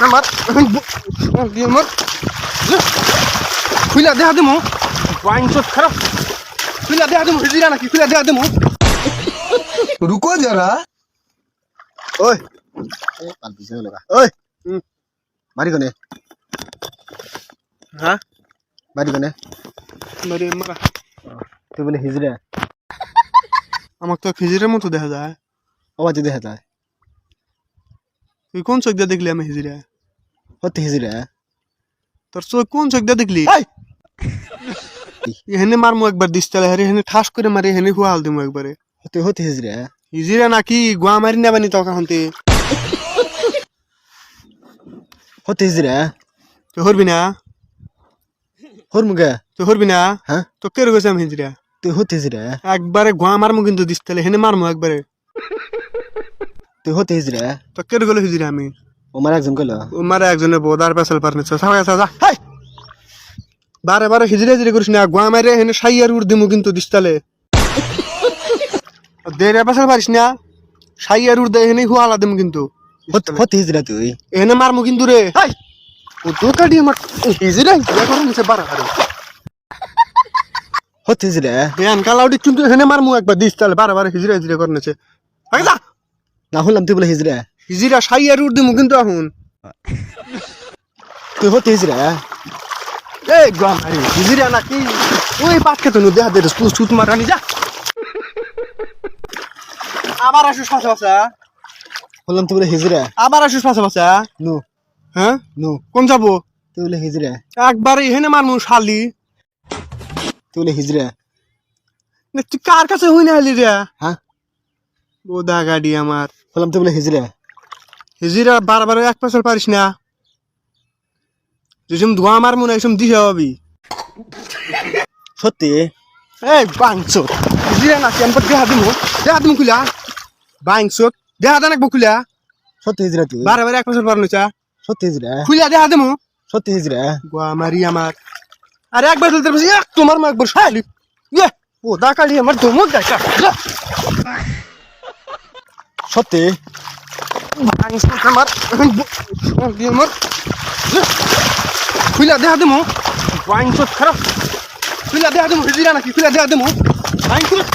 আমার খুলে দেখা দেবো বাইংসত খারাপ খুলে দেখা দেবো হিজিরা নাকি খুলে দেখা দেবো रुको जरा ওই ओए मारी कोने হ্যাঁ मारी कोने মারি মারা तू बोले हिजरा আমাকে তো হিজিরের মতো দেখা যায় आवाज दे है তুই কোন চোখ দিয়ে দেখলি আমি হিজিরা होते हिजरा তোর চোখ কোন চোখ দিয়ে দেখলি এই হেনে মারমু একবার দিস্তালে হেরে হেনে ঠাস করে মারি হেনে হুয়াল দিমু একবারে होते हिजरा হিজিরা নাকি গোয়া মারি নেবানি তো কাহন্তে होते हिजरा তুই হরবি না होर मुगा তুই হরবি না हाँ তো কে রয়েছে আমি হিজিরা तू होते हिजरा একবারে গোয়া মারমু কিন্তু দিস্তালে হেনে মারমু একবারে तू होते हिजरा তো কে গেল হিজিরা আমি ओ मारा একজন কইলো ও মারা একজনের বোদার পেছাল পারনেছে সামনে যা হাই বারে বারে হিজিরা হিজিরা করিস না গোয়া মারে হেনে সাইয়ার উড় দিমু কিন্তু দিস্তালে দেড় পেছাল পারিস না সাইয়ার উড় দে হেনে হুয়ালা দিমু কিন্তু होते हिजरा তুই এনে মারমু কিন্তু রে হাই ও দোকাডি আমার হিজিরা হিজিরা করে নিছে বারে বারে होते हिजरा বেয়ান কালাউডি কিন্তু হেনে মারমু একবার দিস্তালে বারে বারে হিজিরা হিজিরা করে নিছে আগে যা না হলাম তুই বলে হিজরা হিজিরা সাইয়ার উড় দিমু কিন্তু এখন তুই होते हिजरा এই গোয়া মারি হিজিরা নাকি ওই পাটকে তো দেখা দে সুত মারানি যা আবার আসিস পাশে পাশে হলাম তুই বলে হিজরা আবার আসিস পাশে পাশে নো হ্যাঁ নো কোন যাবো তুই বলে হিজরা একবারে হেনে মারমু শালি তুই বলে হিজরা তুই কার কাছে হই না হলি রে হ্যাঁ বোদা গাড়ি আমার হলাম তুই বলে হিজরা হিজিরা বারবার এক পেছাল পারিস না যেসম ধোয়া মারমু না এসম দিশা হবি সত্যি এই বাংচোত হিজিরা নাকি আমি দেখা দিমু খুলা বাংচোত দেখা দেন একবার খুলা সত্যি হিজরা তুই বারবার এক পেছাল পারনু চা সত্যি হিজরা খুলা দেখা দিমু সত্যি হিজরা গোয়া মারি আমার আরে একবার চলতে পারছি এক তোমার মা একবার শালি ইয়ে ও দাকালি আমার দমক দেখা সত্যি বাংচোত আমার আমার খুলা দেখা দিমু বাংচোত খারাপ খুলা দেখা দিমু হিজিরা নাকি খুলা দেখা দিমু বাংচোত